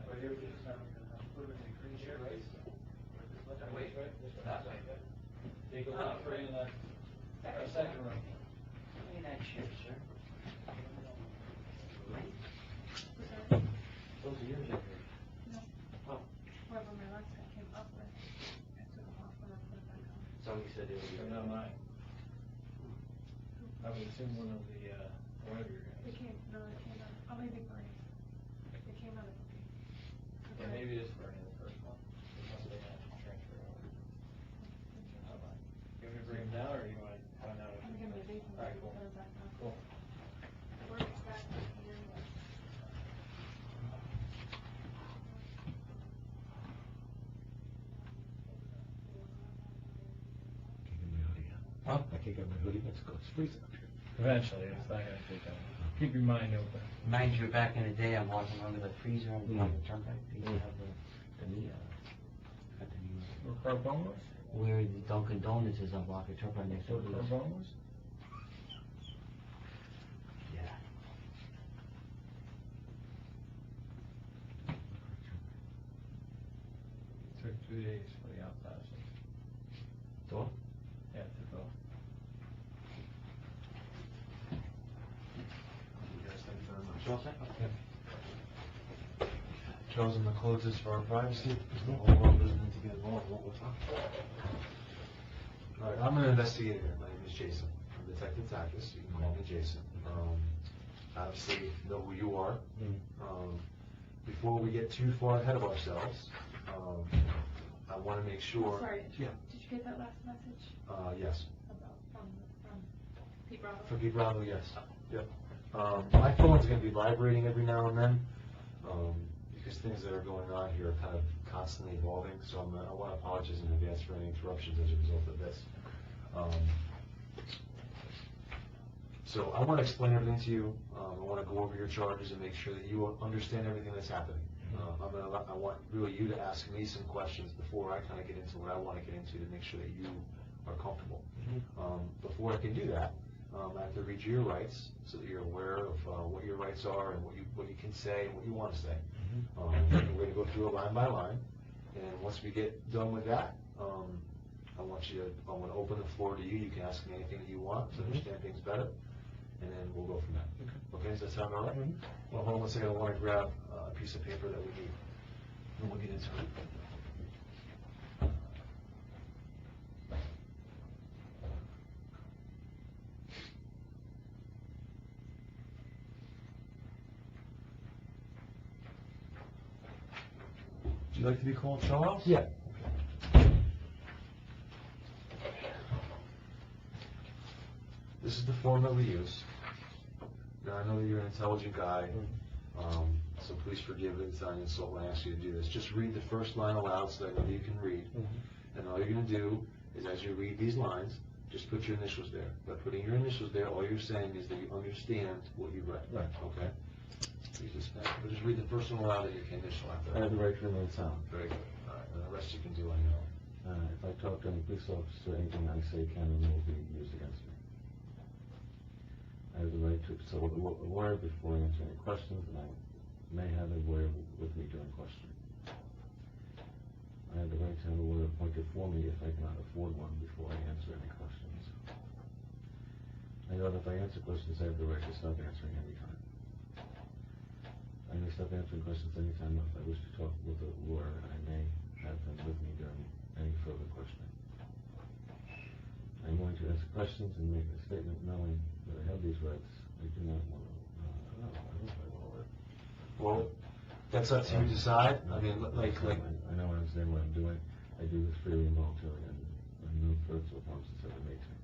But here, just put them in the green chair, right? Wait, that way. Take a look for in the second room. Look at that chair, sir. Those are yours, I think. No. Oh, Whoever my last guy came up with, I took them off and I put it back on. somebody said they were They're yours. not mine. I would assume one of the, one of your They guys. came, no, they came out, oh, maybe Bernie. They came out of the gate. Yeah, maybe it is Bernie, the first one. Unless they have to transfer over. Not mine. You want me to bring him down, or you want to find out? I'm gonna give him a date and All right, cool. put it back on. Cool. Where's that here? Huh? I can't get my hoodie, it's freezing up here. Eventually, it's not gonna take that long. Keep your mind open. Reminds you back in the day, I'm walking under the freezer on the turnpike. They used to have the new, got the new, Where Carbone was? where the Dunkin' Donuts is on Block of Turnpike next door. Where Carbone was? Yeah. Took 2 days for the autopsy. Door? Yeah, it took off. Yes, thank you very much. You all set? Chosen to close this for our privacy, because no whole world doesn't need to get involved in what we're talking about. All right, I'm an investigator. My name is Jason. I'm Detective Takis. You can call me Jason. Obviously, you know who you are. Before we get too far ahead of ourselves, I want to make sure. Sorry, Yeah. did you get that last message Yes. about, from Pete Bravo? For Pete Bravo, yes. Yep. My phone's going to be vibrating every now and then, because things that are going on here are kind of constantly evolving, so I want to apologize in advance for any interruptions as a result of this. So I want to explain everything to you. I want to go over your charges and make sure that you understand everything that's happening. I want really you to ask me some questions before I kind of get into what I want to get into to make sure that you are comfortable. Before I can do that, I have to read you your rights so that you're aware of what your rights are and what you can say and what you want to say. We're going to go through it line by line, and once we get done with that, I want to open the floor to you. You can ask me anything that you want to understand things better, and then we'll go from there. Okay, does that sound all right? Well, hold on one second. I want to grab a piece of paper that we need, and we'll get into it. Would you like to be called Charles? Yeah. This is the form that we use. Now, I know that you're an intelligent guy, so please forgive it. It's not an insult when I ask you to do this. Just read the first line aloud so that I know you can read. And all you're going to do is, as you read these lines, just put your initials there. By putting your initials there, all you're saying is that you understand what you read. Right. Okay? But just read the first one aloud that you can initial after. I have the right to remain silent. Very good. All right. And the rest you can do on your own. If I talk to any police officer, anything I say can and will be used against me. I have the right to consult a lawyer before I answer any questions, and I may have a lawyer with me during questioning. I have the right to have a lawyer appointed for me if I cannot afford one before I answer any questions. I know that if I answer questions, I have the right to stop answering anytime. I may stop answering questions anytime if I wish to talk with a lawyer, and I may have them with me during any further questioning. I'm going to answer questions and make a statement knowing that I have these rights. I do not want to, I don't know if I want to work. Well, that's up to you to decide. I mean, I know I understand what I'm doing. I do this freely and voluntarily, and no threats or promises have been made to me.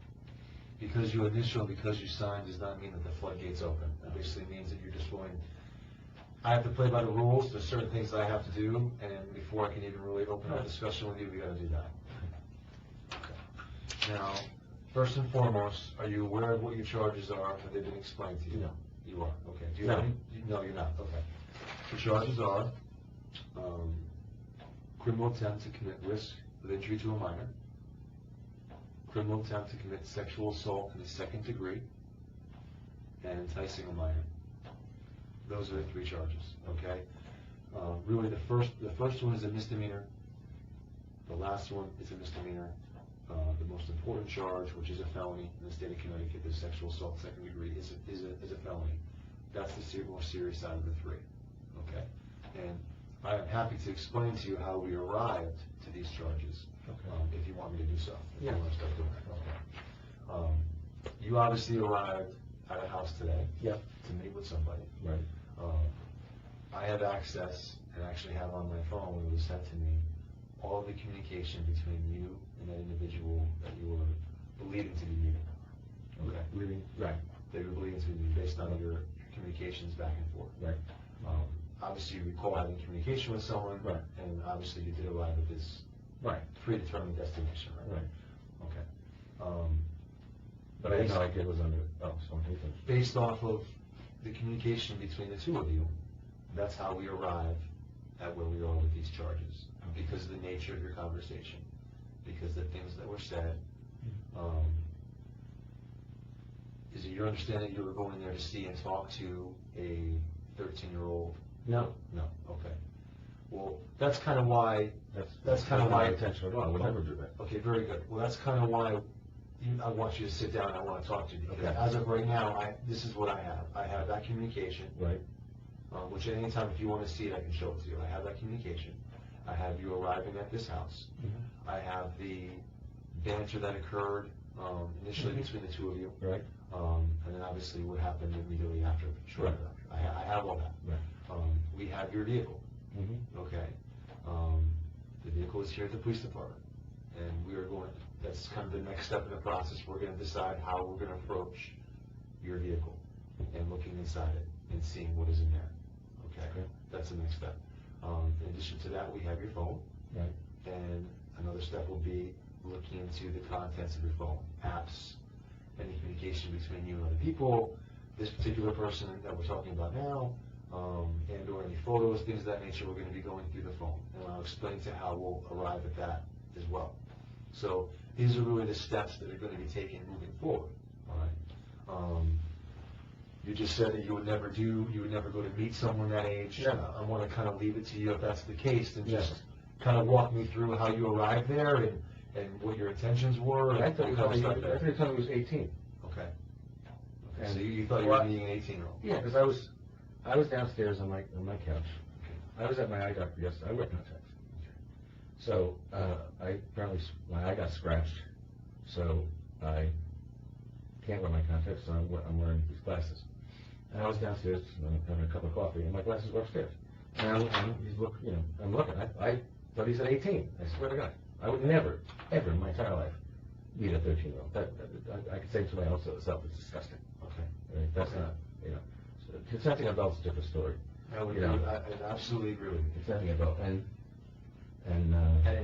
because you initial, because you signed, does not mean that the floodgates open. It basically means that you're just going, I have to play by the rules. There's certain things that I have to do, and before I can even really open up a discussion with you, we got to do that. Now, first and foremost, are you aware of what your charges are? Have they been explained to you? No. You are, okay. Do you No. have any? No, you're not, okay. The charges are criminal attempt to commit risk of injury to a minor, criminal attempt to commit sexual assault in the second degree, and enticing a minor. Those are the three charges, okay? Really, the first one is a misdemeanor. The last one is a misdemeanor. The most important charge, which is a felony in the state of Connecticut, the sexual assault second degree, is a felony. That's the more serious side of the three. Okay? And I am happy to explain to you how we arrived to these charges, if you want me to do so. If you want to start doing that. Okay. You obviously arrived at a house today to meet with somebody. Right. I have access and actually have on my phone, when it was sent to me, all the communication between you and that individual that you were believing to be meeting. Okay? Leaving, right, They were believing to be meeting based on your communications back and forth. right. Obviously, you recall having communication with someone, Right. and obviously you did arrive at this Right. predetermined destination, right? Right. Okay. But I didn't know it was under, oh, so he finished. Based off of the communication between the two of you, that's how we arrive at where we are with these charges, because of the nature of your conversation, because the things that were said. Is it your understanding you were going there to see and talk to a 13-year-old? No. No, okay. Well, that's kind of why, That's kind of my why. intention at all, I would never do that. Okay, very good. Well, that's kind of why I want you to sit down, I want to talk to you, because Okay. as of right now, this is what I have. I have that communication, Right, which at any time, if you want to see it, I can show it to you. I have that communication. I have you arriving at this house. I have the banter that occurred initially between the two of you, right, and then obviously what happened immediately after, shortly Right. after. I have all that. right. We have your vehicle, okay? The vehicle is here at the police department, and we are going, that's kind of the next step in the process. We're going to decide how we're going to approach your vehicle and looking inside it and seeing what is in there, okay? That's the next step. In addition to that, we have your phone, Right. and another step will be looking into the contents of your phone, apps, any communication between you and other people, this particular person that we're talking about now, and or any photos, things of that nature, we're going to be going through the phone. And I'll explain to how we'll arrive at that as well. So these are really the steps that are going to be taken moving forward, all right? You just said that you would never go to meet someone that age. Yeah. I want to kind of leave it to you if that's the case, and Yes. just kind of walk me through how you arrived there and what your intentions were. I and thought he what told kind me, of I stuff thought he told me he was 18. Okay. And So you thought you were meeting an 18-year-old? Yeah, because I was downstairs on my couch. I was at my eye doctor yesterday. I wear contacts. So my eye got scratched. So I can't wear my contacts. So I'm wearing these glasses. And I was downstairs having a cup of coffee, and my glasses were upstairs. And I'm looking. I thought he said 18. I swear to God, I would never, ever in my entire life meet a 13-year-old. I could say to my own self, it's disgusting. Okay. Right? That's not, So consenting adults is a different story. I absolutely agree with you. Consenting adult, and And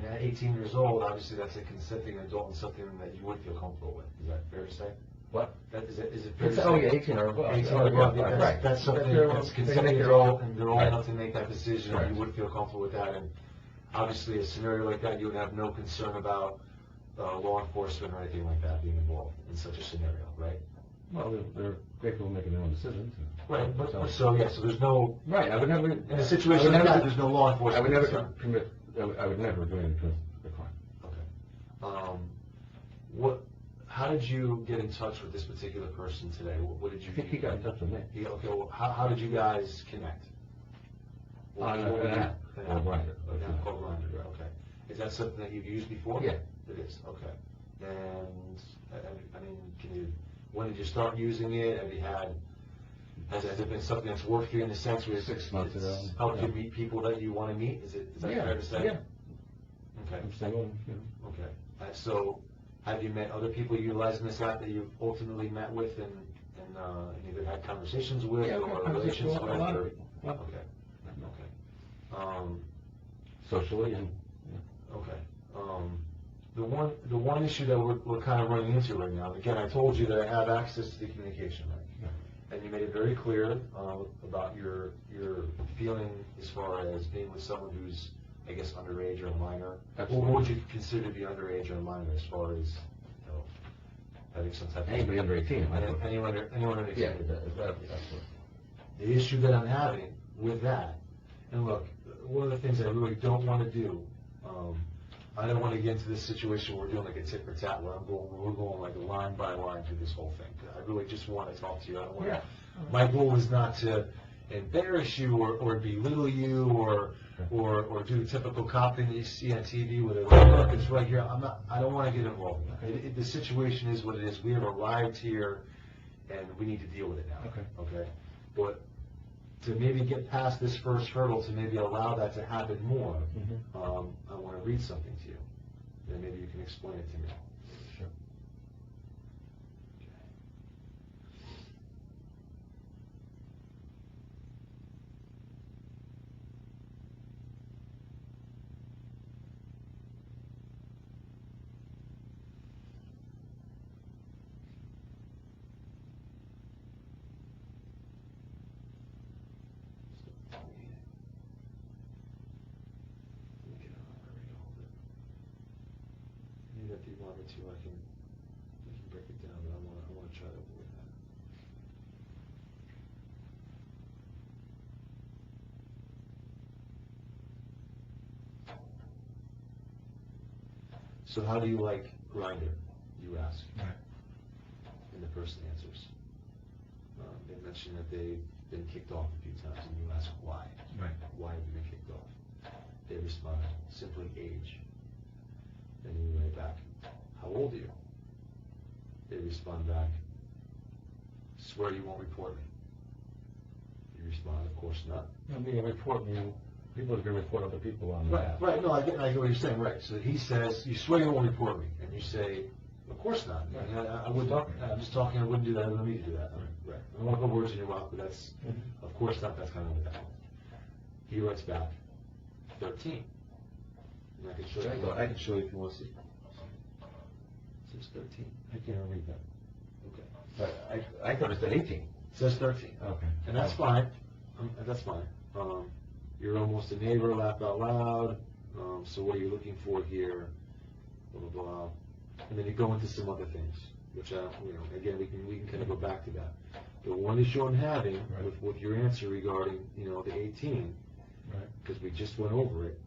at 18 years old, obviously that's a consenting adult and something that you would feel comfortable with. Is that fair to say? what? Is it fair to say? Oh, yeah, 18 or above. 18 or above, yeah, Right. that's something They're- that's they can consenting make their adult, own- and they're old Right. enough to make that decision, and Right. you would feel comfortable with that. And obviously, a scenario like that, you would have no concern about law enforcement or anything like that being involved in such a scenario, right? Well, they're great people making their own decisions. Right, but so there's no, Right, I would never. in a situation like that, there's no law I enforcement would never concern. commit, I would never do anything to the crime. Okay. How did you get in touch with this particular person today? What did you? I think he got in touch with me. Okay, well, how did you guys connect? On an app. An Called app. Grindr. An app called Grindr, okay. Is that something that you've used before? Yeah. It is, okay. And, I mean, when did you start using it? Have you has it been something that's worked for you in the sense where 6 months it's ago. helped you Yeah. meet people that you want to meet? Is that Yeah, fair to say? yeah. Okay. I'm single, Okay. So, have you met other people utilizing this app that you've ultimately met with and either had conversations with Yeah, or conversations relations with with? a lot of or- people. Yeah. Okay. Socially and, Okay. The one issue that we're kind of running into right now, again, I told you that I have access to the communication, right? And you made it very clear about your feeling as far as being with someone who's, I guess, underage or a minor. Absolutely. What would you consider to be underage or a minor as far as, having some type of... anybody under 18. Anyone under 18. Yeah, absolutely. The issue that I'm having with that, And look, one of the things I really don't want to do, I don't want to get into this situation where we're doing like a tit for tat, where we're going like line by line through this whole thing. I really just want to talk to you. I don't want to, my goal is not to embarrass you or belittle you or do the typical cop thing that you see on TV with look, it's right here. I don't want to get involved in that. The situation is what it is. We have arrived here and we need to deal with it now. Okay? But to maybe get past this first hurdle, to maybe allow that to happen more, I want to read something to you, and maybe you can explain it to me. Sure. If you want me to, I can break it down, but I want to try to avoid that. So how do you like Grindr? You ask. Right. And the person answers. They mention that they've been kicked off a few times, and you ask why. Right. Why have you been kicked off? They respond, simply age. Then you write back, how old are you? They respond back, swear you won't report me. You respond, of course not. I mean, people are going to report other people on that. Right, no, I get what you're saying, right. So he says, you swear you won't report me. And you say, of course not. Right. I wouldn't, I'm just talking, I wouldn't do that, I don't need to do that. Right. I don't want to put words in your mouth, but that's, of course not, that's kind of what that means. He writes back, 13. And I can show you. I can show you if you want to see. It says 13. I can't read that. Okay. But I thought it said 18. It says 13. Okay. And that's fine. That's fine. You're almost a neighbor, laugh out loud. So what are you looking for here? Blah, blah, blah. And then you go into some other things, which, again, we can kind of go back to that. The one issue I'm having with your answer regarding, the 18, because we just went over it,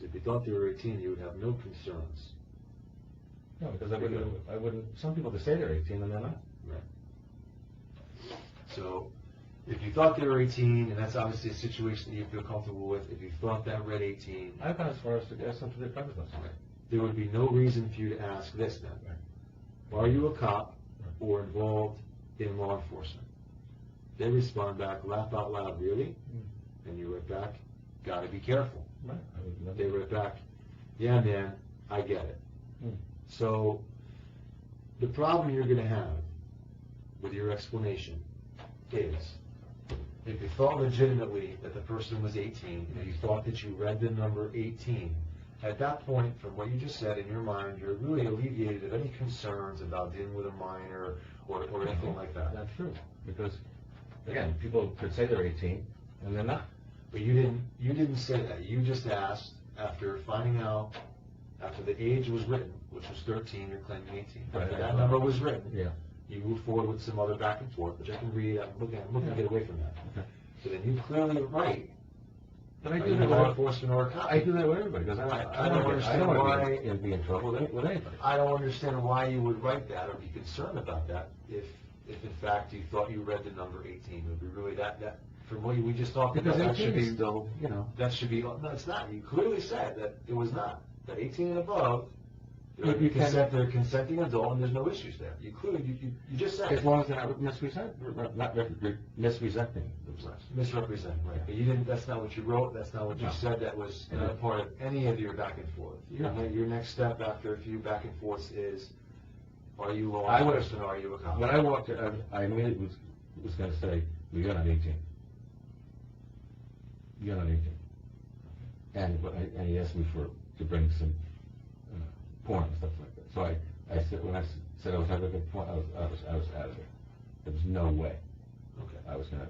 if you thought they were 18, you would have no concerns. No, because I wouldn't, some people they say they're 18 and they're not. Right. So, if you thought they were 18, and that's obviously a situation that you feel comfortable with, if you thought that read 18, I've gone as far as to ask them for their driver's license. there would be no reason for you to ask this then. Are you a cop or involved in law enforcement? They respond back, laugh out loud, really? And you write back, gotta be careful. Right. They write back, yeah, man, I get it. So, the problem you're going to have with your explanation is, if you thought legitimately that the person was 18, and you thought that you read the number 18, at that point, from what you just said in your mind, you're really alleviated of any concerns about dealing with a minor or anything like that. That's true, because, again, people could say they're 18, and they're not. But you didn't say that. You just asked, after finding out, after the age was written, which was 13, you're claiming 18. After that number was written, you move forward with some other back and forth, which I can read. I'm looking to get away from that. Okay. So then you clearly write. But I Are do you that law with enforcement or a cop? I do that with everybody, because I don't understand why be in trouble with anybody. I don't understand why you would write that or be concerned about that if in fact you thought you read the number 18. It would be really that from what we just talked Because about. That 18 should be is still, That should be, no, it's not. You clearly said that it was not. That 18 and above, they're a consenting adult and there's no issues there. You clearly, you just said. as long as they're not misrepresenting themselves. Misrepresenting, right. But you didn't, that's not what you wrote, that's not what you said, that was not part of any of your back and forth. Your next step after a few back and forths is, are you law enforcement or are you a cop? When I walked in, I immediately was going to say, well, you're not 18. You're not 18. And he asked me to bring some porn and stuff like that. So I said, when I said I was having a good porn, I was out of there. There was no way. Okay. I was going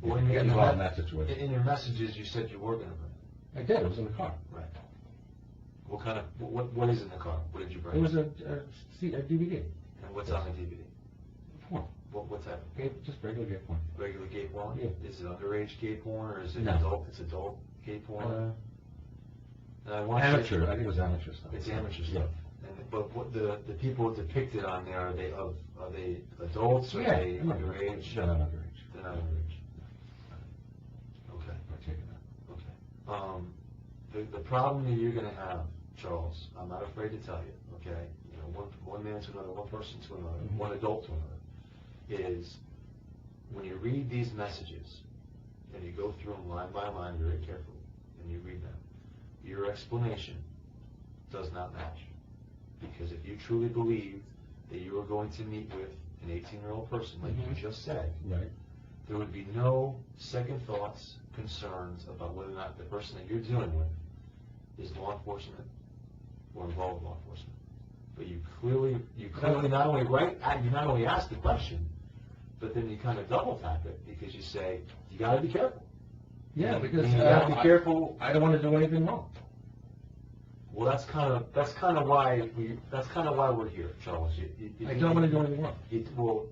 Well, to get involved in that situation. In your messages, you said you were going to bring it. I did. It was in the car. Right. What kind of, what is in the car? What did you bring? It was a DVD. And what's on the DVD? Porn. what type? Just regular gay porn. Regular gay porn? Yeah. Is it underage gay porn, or is it No. adult? It's adult gay porn? And I want Amateur, you, I think it was amateur stuff. it's amateur Yeah. stuff. And, but what the people depicted on there, are they adults, or Yeah, are they I'm not underage? They're not underage. They're not underage. Okay. Partaking in that. The problem that you're gonna have, Charles, I'm not afraid to tell you, okay? You know, one man to another, one person to another, Mhm. one adult to another, is when you read these messages, and you go through them line by line very carefully, and you read them, your explanation does not match. Because if you truly believe that you are going to meet with an 18-year-old person, like you just said, Right. there would be no second thoughts, concerns about whether or not the person that you're dealing with is law enforcement or involved law enforcement. But you clearly not only ask the question, but then you kind of double tap it, because you say, you gotta be careful. Yeah, because you gotta be careful. I don't want to do anything wrong. Well, that's kind of why we're here, Charles. I don't want to do anything wrong. Well,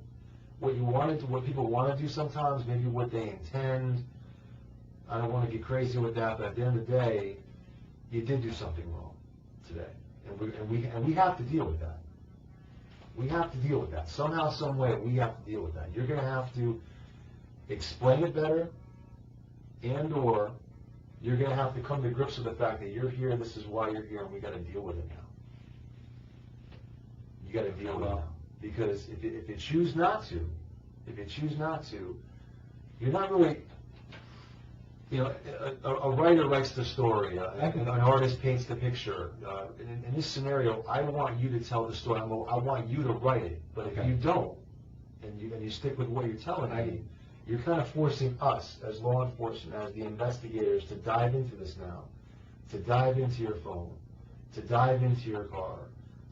what people want to do sometimes, maybe what they intend. I don't want to get crazy with that, but at the end of the day, you did do something wrong today, and we have to deal with that. We have to deal with that somehow, some way. We have to deal with that. You're going to have to explain it better, and/or you're going to have to come to grips with the fact that you're here. This is why you're here, and we got to deal with it now. You got to deal with it now, because if you choose not to, you're not really. You know, a writer writes the story, an artist paints the picture. In this scenario, I want you to tell the story. I want you to write it. But if you don't, and you stick with what you're telling me, you're kind of forcing us, as law enforcement, as the investigators, to dive into this now, to dive into your phone, to dive into your car,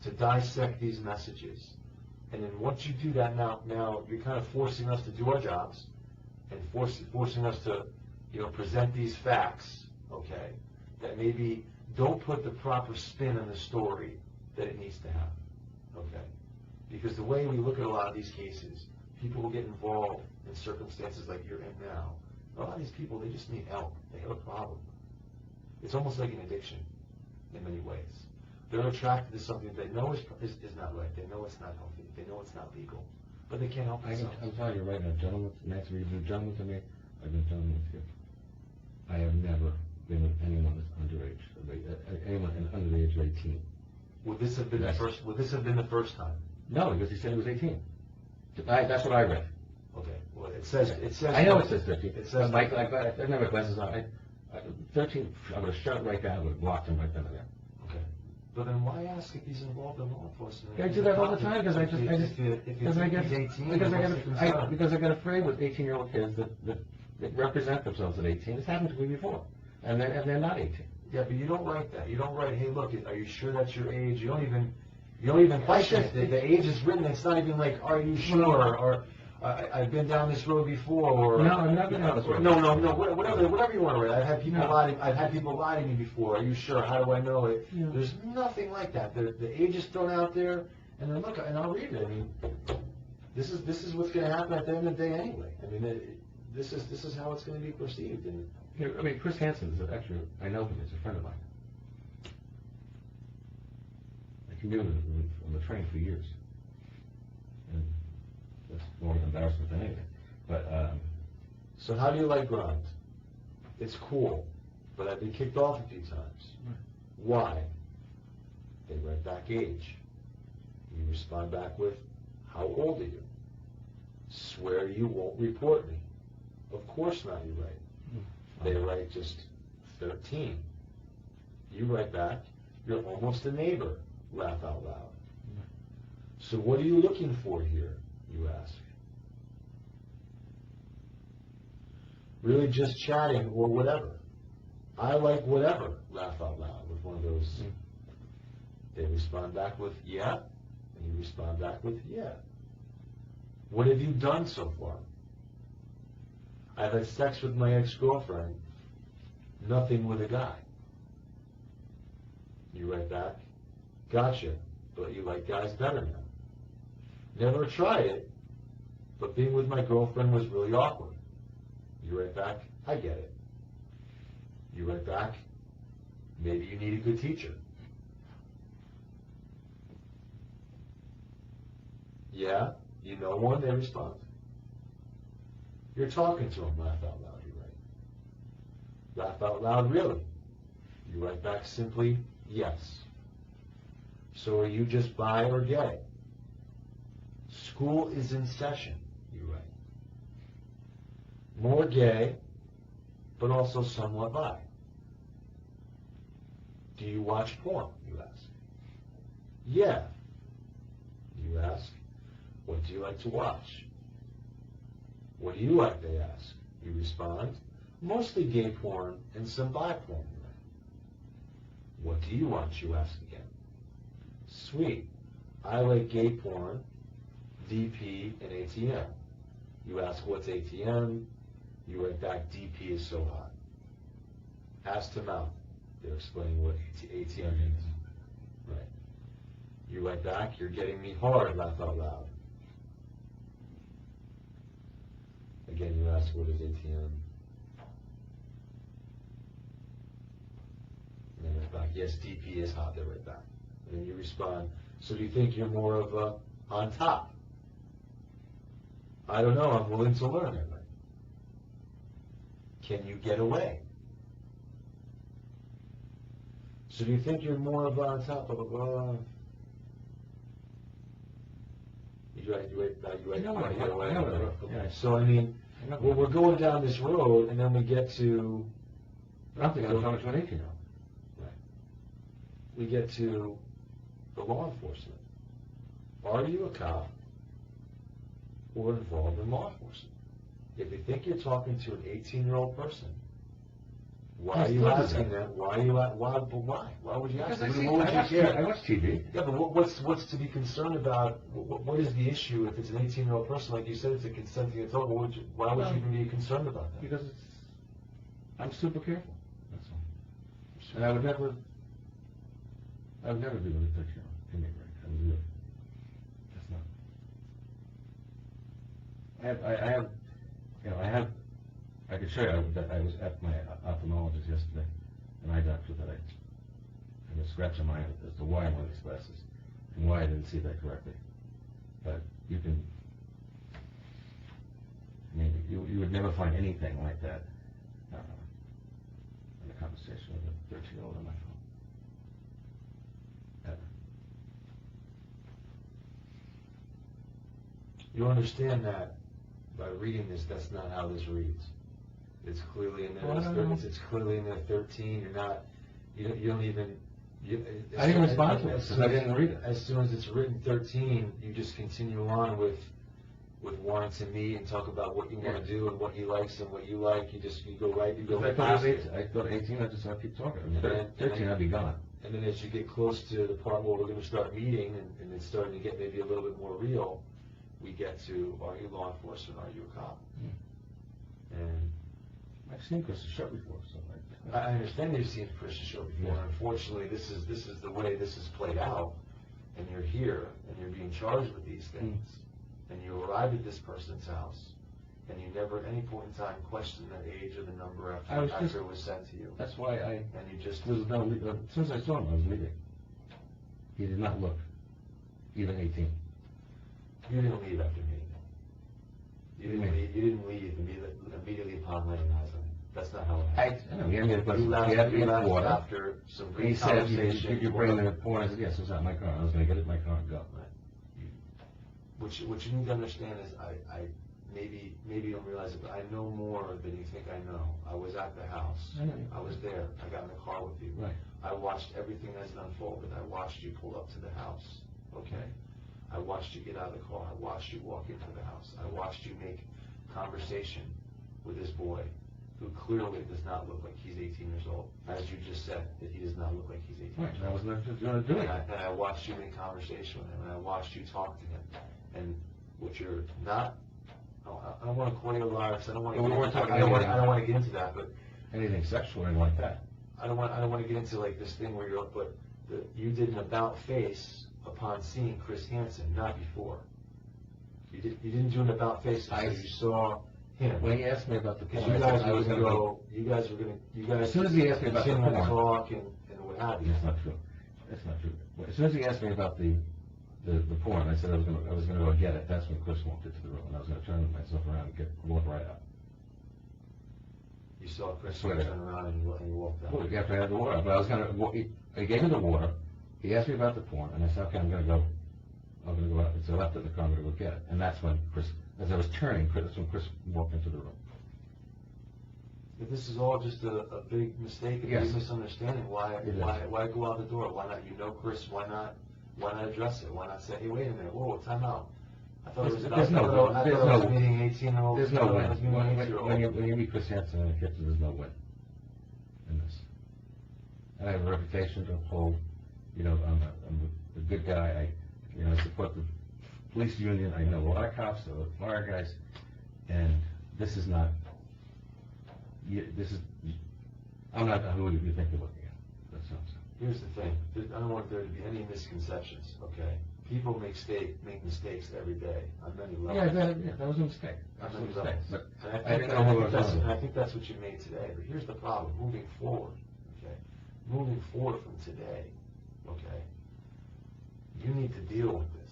to dissect these messages. And then once you do that, now you're kind of forcing us to do our jobs, and forcing us to, present these facts, okay, that maybe don't put the proper spin on the story that it needs to have, okay? Because the way we look at a lot of these cases, people who get involved in circumstances like you're in now, a lot of these people, they just need help. They have a problem. It's almost like an addiction in many ways. They're attracted to something they know is not right. They know it's not healthy. They know it's not legal, but they can't help themselves. I'm telling you right now, gentlemen, Nancy, you've been a gentleman to me. I've been a gentleman with you. I have never been with anyone that's underage, anyone under the age of 18. Would this have been the first? Would this have been the first time? No, because he said he was 18. That's what I read. Okay. Well, it says. I know it says 13. It says. Mike, I didn't have my glasses on. 13. I would have shut it right down. I would have blocked him right then and there. Okay. But then why ask if he's involved in law enforcement? I do that all the time because I get afraid with 18-year-old kids that represent themselves at 18. It's happened to me before, and they're not 18. Yeah, but you don't write that. You don't write, hey, look, are you sure that's your age? You don't even question it. The age is written. It's not even like, are you sure? Or I've been down this road before. Or no, I've not been down this road. No. Whatever you want to write. I've had people lie to me before. Are you sure? How do I know it? Yeah. There's nothing like that. The age is thrown out there, and then look, and I'll read it. I mean, this is what's going to happen at the end of the day anyway. I mean, this is how it's going to be perceived. And I mean, Chris Hansen is actually, I know him. He's a friend of mine. I commuted on the train for years. And that's more of an embarrassment than anything. But, so how do you like grind? It's cool, but I've been kicked off a few times. Why? They write back age. You respond back with, how old are you? Swear you won't report me. Of course not, you write. They write just 13. You write back, you're almost a neighbor. Laugh out loud. So what are you looking for here, you ask? Really just chatting or whatever. I like whatever. Laugh out loud with one of those. They respond back with, yeah. And you respond back with, yeah. What have you done so far? I've had sex with my ex-girlfriend. Nothing with a guy. You write back, gotcha, but you like guys better now. Never tried it, but being with my girlfriend was really awkward. You write back, I get it. You write back, maybe you need a good teacher. Yeah, you know one, they respond. You're talking to them, laugh out loud, you write. Laugh out loud, really? You write back simply, yes. So are you just bi or gay? School is in session, you write. More gay, but also somewhat bi. Do you watch porn, you ask. Yeah. You ask, what do you like to watch? What do you like, they ask. You respond, mostly gay porn and some bi porn. What do you want, you ask again. Sweet. I like gay porn, DP, and ATM. You ask, what's ATM? You write back, DP is so hot. Ass to mouth. They're explaining what ATM means. Right. You write back, you're getting me hard, laugh out loud. Again, you ask, what is ATM? And they write back, yes, DP is hot, they write back. And then you respond, so do you think you're more of a on top? I don't know, I'm willing to learn it. Can you get away? So do you think you're more of a on top of a you write, get away. Yeah. So I mean, well, we're going down this road, and then we get to. I don't think I was talking to an 18-year-old. Right. We get to the law enforcement. Are you a cop or involved in law enforcement? If you think you're talking to an 18-year-old person, why are you asking them? Why would you ask them? What would you care? I watch TV. Yeah, but what's to be concerned about? What is the issue if it's an 18-year-old person? Like you said, it's a consenting adult. Why would you even be concerned about that? Because I'm super careful. That's all. And I would never be with a 13-year-old. Give me a break. I would really. That's not. I could show you that I was at my ophthalmologist yesterday, an eye doctor that I was scratching my head as to why I'm wearing these glasses and why I didn't see that correctly. But you can, you would never find anything like that in a conversation with a 13-year-old on my phone. Ever. You understand that by reading this, that's not how this reads. It's clearly in there. It's clearly in there 13. You're not. You don't even. I didn't respond to it because I didn't read it. As soon as it's written 13, you just continue on with wanting to meet and talk about what you want to do and what he likes and what you like. You go right. You go right past it. I thought 18. I just have to keep talking. I mean, 13, I'd be gone. And then as you get close to the part where we're going to start meeting and it's starting to get maybe a little bit more real, we get to, are you law enforcement? Are you a cop? And I've seen Chris' show before, so I understand you've seen Chris's show before. Yeah. Unfortunately, this is the way this is played out, and you're here, and you're being charged with these things, and you arrived at this person's house, and you never at any point in time questioned the age or the number after it was sent to you. That's why And you just as soon as I saw him, I was leaving. He did not look even 18. You didn't leave after meeting him. You didn't leave immediately upon laying eyes on him. That's not how it happened. You left after some He brief said, conversation. you're bringing the porn. I said, yes, it's out my car. I was going to get it in my car and go. What you need to understand is maybe you don't realize it, but I know more than you think I know. I was at the house. I know. I was there. I got in the car with you. Right. I watched everything as it unfolded. I watched you pull up to the house. Okay? I watched you get out of the car. I watched you walk into the house. I watched you make conversation with this boy who clearly does not look like he's 18 years old. As you just said, that he does not look like he's 18 Right. years I old. was not going to do it. And I watched you make conversation with him, and I watched you talk to him. And what you're not, I don't want to call you a liar, because I don't want to get into that, but Anything sexual or anything like that. I don't want to get into like this thing where you did an about face upon seeing Chris Hansen, not before. You didn't do an about face, so you saw him. When he asked me about the Because porn, you I said guys I were was gonna gonna go, you guys. As soon as he asked me about the continue to porn. talk and what have you. That's not true. That's not true. As soon as he asked me about the porn, I said I was gonna go get it. That's when Chris walked into the room, and I was gonna turn myself around and walk right out. You saw Chris I swear turn to God. around and you walked out. Well, after I had the water, but I was gonna. I gave him the water. He asked me about the porn, and I said, okay, I'm gonna go out. So I left it in the car. I'm gonna go get it, and that's when Chris, as I was turning, that's when Chris walked into the room. If this is all just a big mistake, a Yes. big misunderstanding, why It is. why go out the door? Why not? You know Chris. Why not address it? Why not say, hey, wait a minute, whoa, time out. I thought it was There's no meeting 18-year-olds. There's no win. When When you meet Chris Hansen in the kitchen, there's no win in this. And I have a reputation to uphold. You know, I'm a good guy. I support the police union. I know a lot of cops, a lot of guys, and this is not. I'm not who you think you're looking at. That's what I'm saying. Here's the thing. I don't want there to be any misconceptions. Okay, people make mistakes every day on many levels. Yeah, that was a mistake. That was a mistake. But I didn't know And who I was on. I think that's what you made today. But here's the problem. Moving forward, from today, okay, you need to deal with this.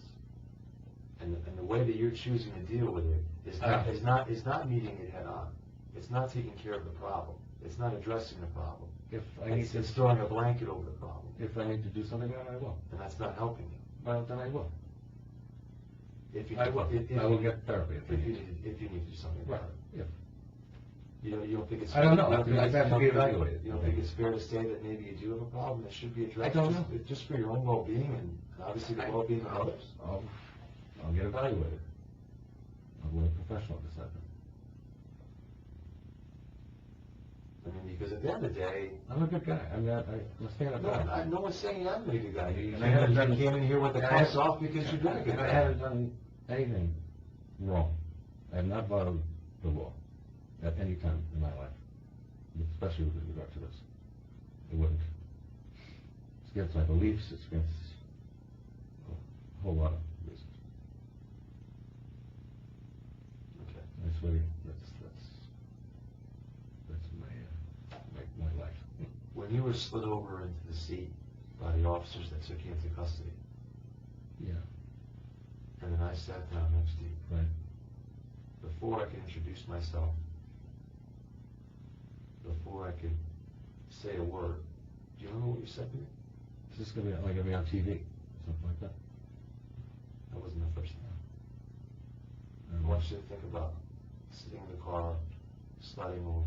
And the way that you're choosing to deal with it is not meeting it head on. It's not taking care of the problem. It's not addressing the problem. It's throwing a blanket over the problem. If I need to do something, then I will. And that's not helping you. Well, then I will. I will get therapy if you need to do something about it. If. You don't think it's. I don't know. You don't think I it's- have to be evaluated. You don't think it's fair to say that maybe you do have a problem that should be addressed? I don't know. Just for your own well-being and obviously the well-being of others? I'll get evaluated. I'll let a professional decide that. I mean, because at the end of the day, I'm a good guy. I'm a stand-up guy. no one's saying you're not a good guy. You And I haven't done- came in here with the cuffs off because you're doing a good And I guy. haven't done anything wrong. I have not violated the law at any time in my life, especially with regard to this. It wouldn't. It's against my beliefs. It's against a whole lot of reasons. Okay. That's really my life. When you were slid over into the seat by the officers that took you into custody, Yeah. and then I sat down next to you, Right. before I could introduce myself, before I could say a word, do you remember what you said to me? Is this gonna be on TV, something like that? That wasn't the first thing. I want you to think about sitting in the car, sliding over.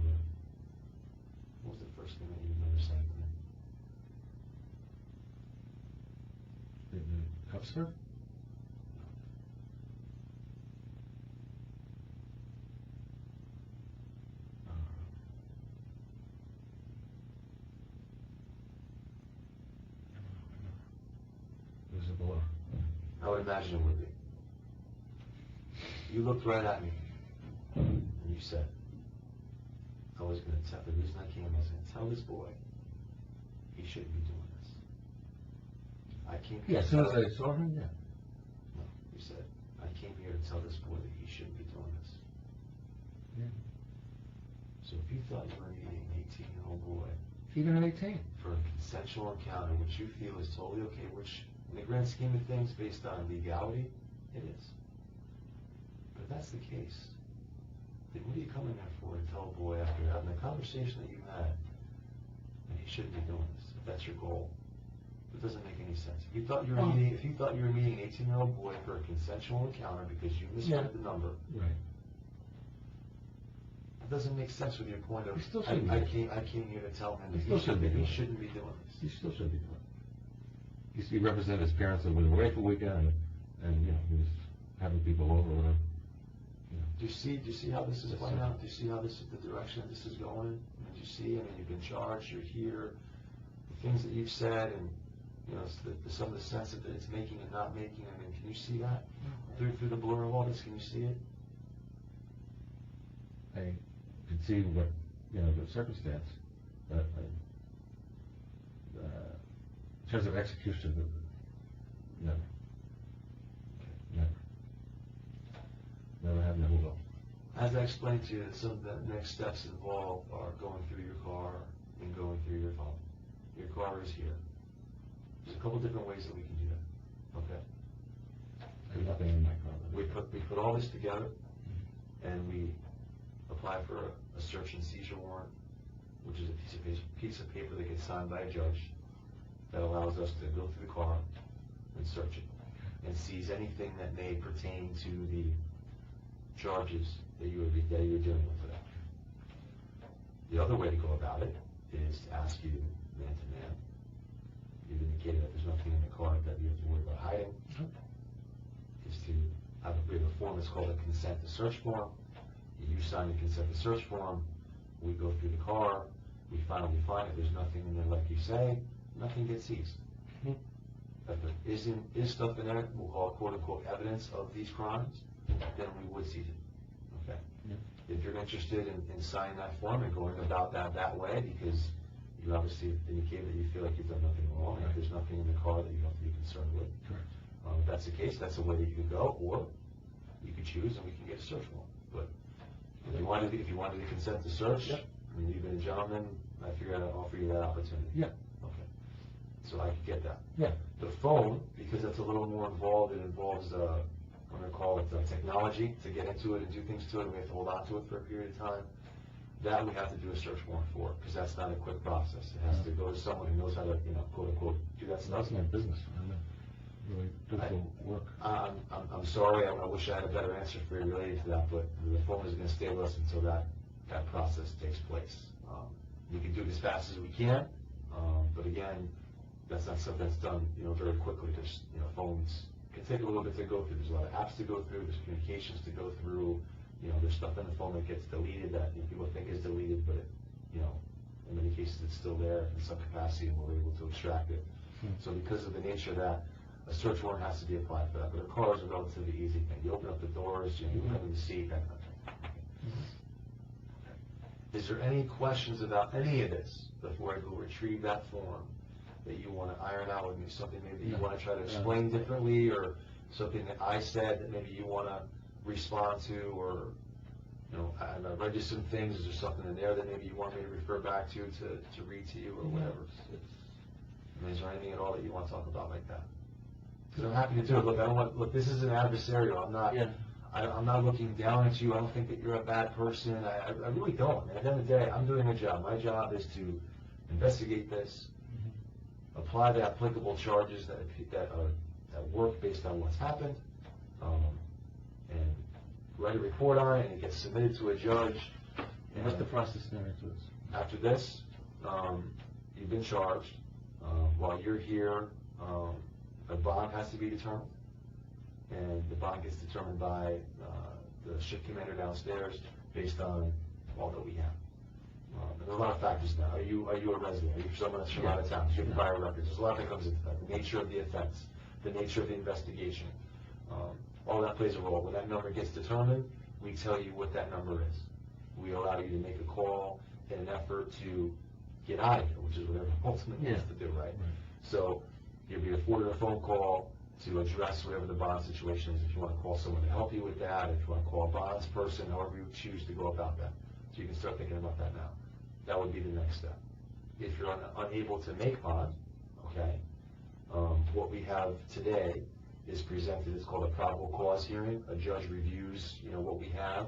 What was the first thing that you remember saying to me? The cup skirt? It was a blow. I would imagine it would be. You looked right at me, and you said, I was going to tell, the reason I came, I was going to tell this boy he shouldn't be doing this. I came here. Yeah, as soon as I saw him, yeah. No, you said, I came here to tell this boy that he shouldn't be doing this. Yeah. So if you thought you were meeting an 18-year-old boy Even at 18. for a consensual encounter, which you feel is totally okay, which in the grand scheme of things, based on legality, it is. But if that's the case, then what are you coming there for to tell a boy after having the conversation that you had that he shouldn't be doing this, if that's your goal? It doesn't make any sense. If you thought you were meeting an 18-year-old boy for a consensual encounter because you misread the number, Right. it doesn't make sense with your point of, He still shouldn't I be. came here to tell him that He still shouldn't be doing he it. shouldn't be doing this. He still should be doing it. He represented his parents that were away for a weekend, and he was having people over with him. Do you see how this is playing out? Do you see how this is the direction this is going? Do you see? I mean, you've been charged. You're here. The things that you've said, and some of the sense that it's making and not making. I mean, can you see that through the blur of all this? Can you see it? I could see what, the circumstance, but in terms of execution, never. Never. As I explained to you, some of the next steps involved are going through your car and going through your phone. Your car is here. There's a couple different ways that we can do that, okay? There's nothing in my car. We put all this together, and we apply for a search and seizure warrant, which is a piece of paper that gets signed by a judge that allows us to go through the car and search it and seize anything that may pertain to the charges that you are dealing with today. The other way to go about it is to ask you man to man. You've indicated that there's nothing in the car that you have to worry about hiding. Is to we have a form that's called a consent to search form. You sign the consent to search form. We go through the car. We finally find it. There's nothing in there like you say. Nothing gets seized. If there is stuff in there, we'll call it quote-unquote evidence of these crimes, then we would seize it. Okay? Yeah. If you're interested in signing that form and going about that way, because you obviously indicated that you feel like you've done nothing wrong, and there's nothing in the car that you have to be concerned with. Correct. If that's the case, that's a way that you could go, or you could choose and we can get a search warrant. But if you wanted to consent to search, I mean, you've been a gentleman, I figured I'd offer you that opportunity. Yeah. Okay. So I could get that. Yeah. The phone, because that's a little more involved, it involves, I'm going to call it technology to get into it and do things to it, and we have to hold on to it for a period of time. That we have to do a search warrant for, because that's not a quick process. It has to go to someone who knows how to, quote unquote, do that stuff. That's my business. I know. Really difficult work. I'm sorry, I wish I had a better answer for you related to that, but the phone is going to stay with us until that process takes place. We can do it as fast as we can, but again, that's not something that's done, very quickly. There's, phones can take a little bit to go through. There's a lot of apps to go through. There's communications to go through. There's stuff in the phone that gets deleted that people think is deleted, but in many cases it's still there in some capacity, and we're able to extract it. So because of the nature of that, a search warrant has to be applied for that. But a car is a relatively easy thing. You open up the doors, you open up the seat, that kind of thing. Is there any questions about any of this before I go retrieve that form that you want to iron out with me? Something maybe you want to try to explain differently, or something that I said that maybe you want to respond to, or I read you some things. Is there something in there that maybe you want me to refer back to read to you, or whatever? I mean, is there anything at all that you want to talk about like that? Because I'm happy to do it. Look, this is an adversarial. I'm not looking down at you. I don't think that you're a bad person. I really don't. And at the end of the day, I'm doing a job. My job is to investigate this, apply the applicable charges that work based on what's happened, and write a report on it, and it gets submitted to a judge. And what's the process now after this? After this, you've been charged. While you're here, a bond has to be determined, and the bond gets determined by the shift commander downstairs based on all that we have. And there's a lot of factors now. Are you a resident? Are you someone that's from out of town? Do you have prior records? There's a lot that comes into that. The nature of the offense, the nature of the investigation, all that plays a role. When that number gets determined, we tell you what that number is. We allow you to make a call in an effort to get out of here, which is what everyone ultimately wants to do, right? So you'll be afforded a phone call to address whatever the bond situation is. If you want to call someone to help you with that, if you want to call a bonds person, however you choose to go about that. So you can start thinking about that now. That would be the next step. If you're unable to make bond, okay, what we have today is presented. It's called a probable cause hearing. A judge reviews, what we have,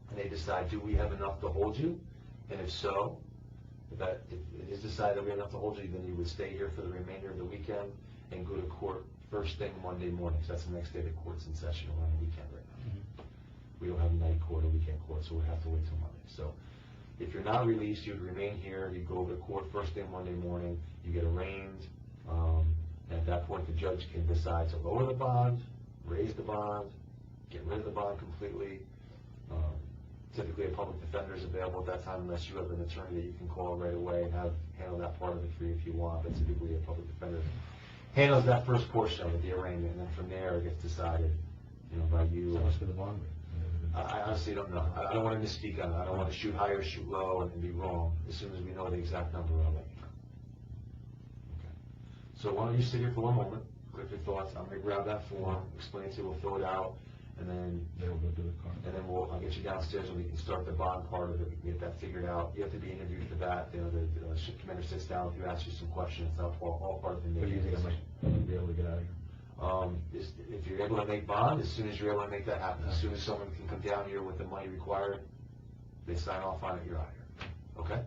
and they decide, do we have enough to hold you? And if so, if it is decided that we have enough to hold you, then you would stay here for the remainder of the weekend and go to court first thing Monday morning. So that's the next day the court's in session. We're on the weekend right now. We don't have night court or weekend court, so we have to wait till Monday. So if you're not released, you'd remain here. You go over to court first thing Monday morning. You get arraigned. And at that point, the judge can decide to lower the bond, raise the bond, get rid of the bond completely. Typically, a public defender is available at that time, unless you have an attorney that you can call right away and handle that part of it for you if you want. But typically, a public defender handles that first portion of it, the arraignment, and then from there, it gets decided, by you. So much for the bond rate. I honestly don't know. I don't want to misspeak on it. I don't want to shoot high or shoot low and be wrong. As soon as we know the exact number, I'll let you know. Okay. So why don't you sit here for one moment, collect your thoughts. I'm going to grab that form, explain it to you, we'll fill it out, and then They'll go do the car. and then I'll get you downstairs and we can start the bond part of it, we can get that figured out. You have to be interviewed at the bat, you know, the shift commander sits down with you, asks you some questions, that's all part of the But do you think I might be able to get out of here? If you're able to make bond, as soon as you're able to make that happen, as soon as someone can come down here with the money required, they sign off on it, you're out here, okay?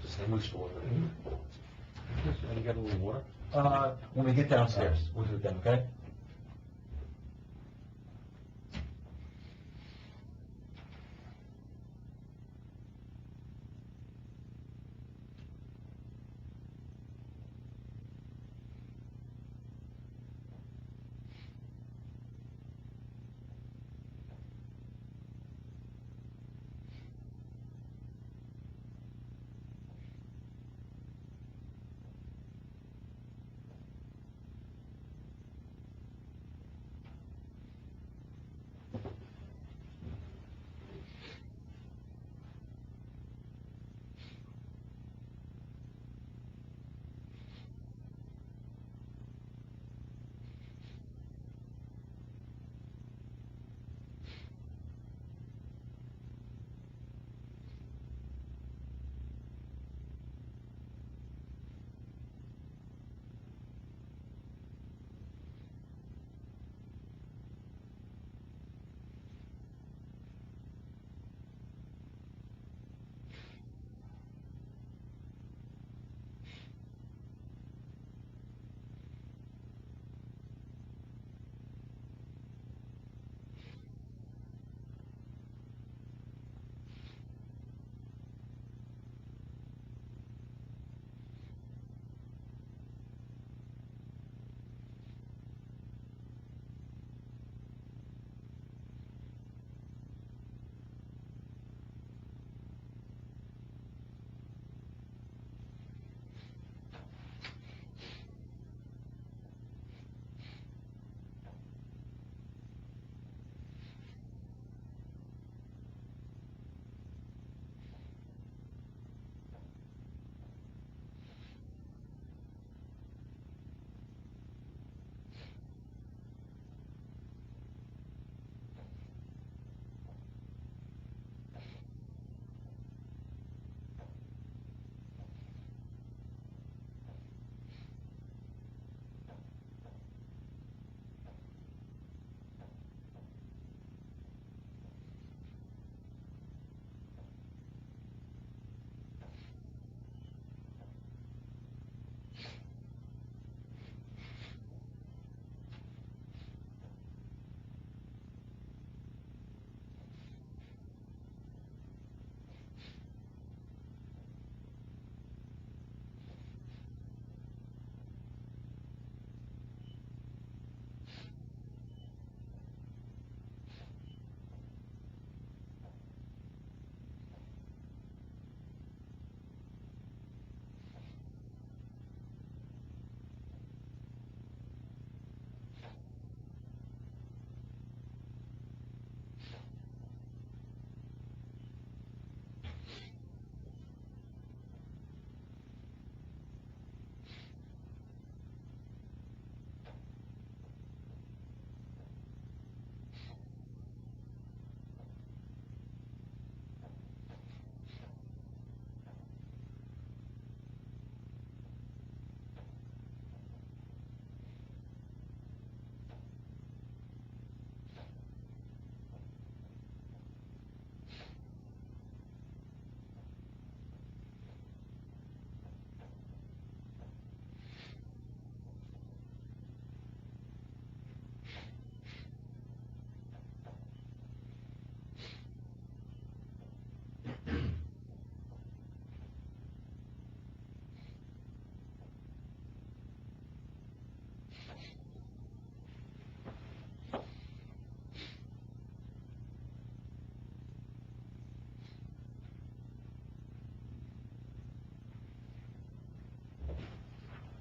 Just hang loose for it. And you got a little water? When we get downstairs, we'll do it then, okay?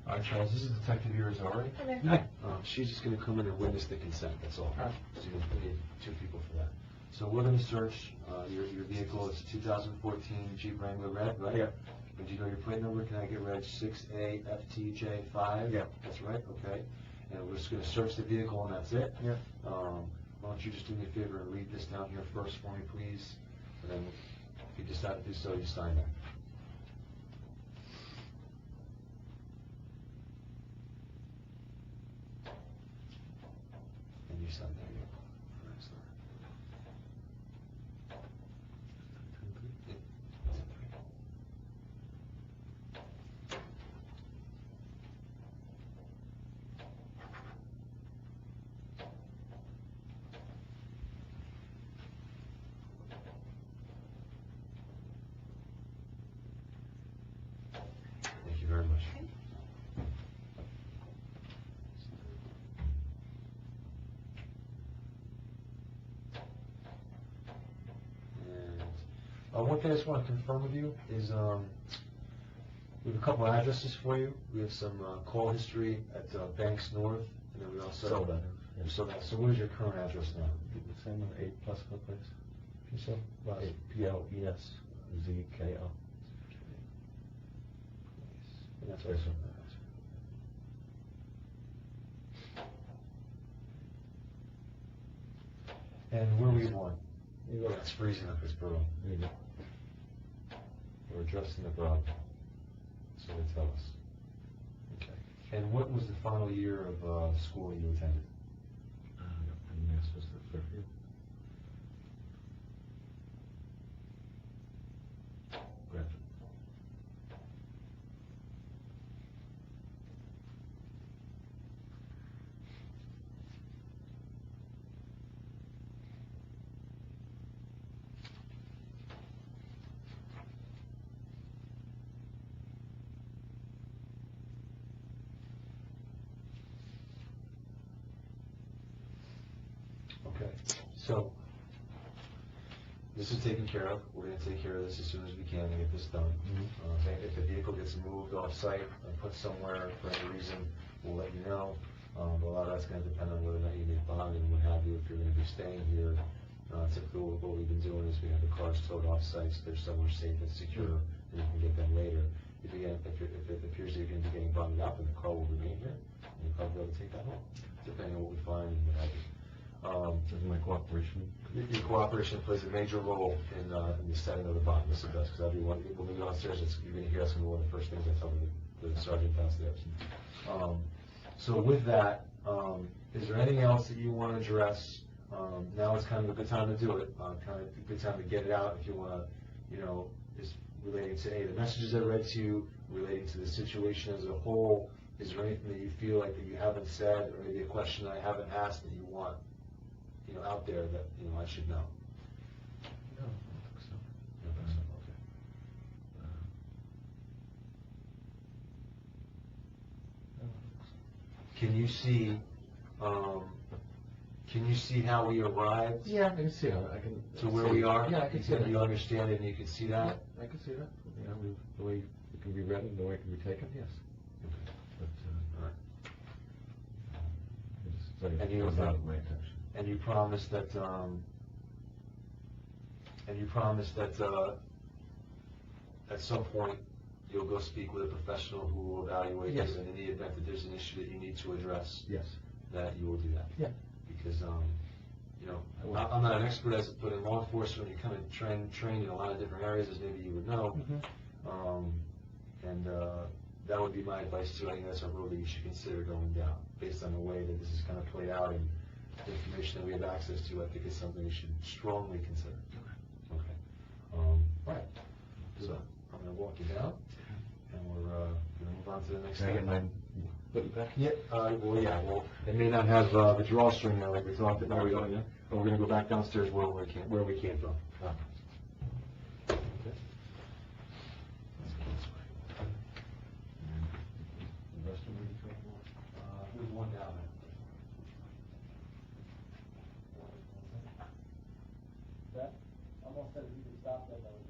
All right, Charles, this is Detective Irizarry. Okay. She's just gonna come in and witness the consent, that's all. So we need two people for that. So we're gonna search, your vehicle, it's a 2014 Jeep Wrangler red, right? Yeah. And do you know your plate number? Can I get reg 6AFTJ5? Yeah. That's right, okay. And we're just gonna search the vehicle and that's it? Yeah. why don't you just do me a favor and read this down here first for me, please? And then if you decide to do so, you sign that. And you sign that. Thank you very much. And one thing I just want to confirm with you is we have a couple of addresses for you. We have some call history at Banks North, and then we also Sold that. You sold that. So what is your current address now? The same one, 8 Plesco Place. So, 8 Plesco. And that's Yes, sir. And where were you born? Yeah, it's freezing up this borough. There you go. We're addressing the problem, so they tell us. Okay. And what was the final year of school you attended? I got my master's at Fairfield. Graduate. Okay. So, this is taken care of. We're going to take care of this as soon as we can to get this done. If the vehicle gets moved off-site and put somewhere for any reason, we'll let you know. But a lot of that's going to depend on whether or not you need bond and what have you. If you're going to be staying here, typically what we've been doing is we have the cars towed off-site so they're somewhere safe and secure, and you can get them later. If it appears that you're going to be getting bonded up, and the car will remain here, and you'll probably be able to take that home, depending on what we find and what have you. Does my cooperation? Your cooperation plays a major role in the setting of the bond. Yes, it does, because everyone, when we go downstairs, you're going to hear us, and one of the first things I tell the sergeant downstairs. So with that, is there anything else that you want to address? Now is kind of a good time to do it, kind of a good time to get it out if you want to, is relating to any of the messages I read to you, relating to the situation as a whole. Is there anything that you feel like that you haven't said, or maybe a question I haven't asked that you want, out there that, I should know? No, I don't think so. You don't think so? Okay. No, I don't think so. Can you see how we arrived? Yeah, I can see it. I can. To where we are? Yeah, I can see it. You understand it and you can see that? Yeah, I can see that. The way it can be read and the way it can be taken, yes. Okay. But, All right. and you was out of my attention. And you promised that, at some point, you'll go speak with a professional who will evaluate Yes. this, and in the event that there's an issue that you need to address, Yes. that you will do that. Yeah. Because, I'm not an expert as but in law enforcement, you kind of trained in a lot of different areas, as maybe you would know. And that would be my advice too. I think that's a road that you should consider going down, based on the way that this is kind of played out and the information that we have access to. I think it's something you should strongly consider. Okay. All right. So I'm going to walk you down, and we're going to move on to the next Can I step. get mine put it back? Yeah, well, it may not have the drawstring now like we talked about. There we go, yeah. But we're going to go back downstairs where we came from. Ah. Okay. Let's go this way. The rest of it? There's one down there. That, almost said you could stop that, that was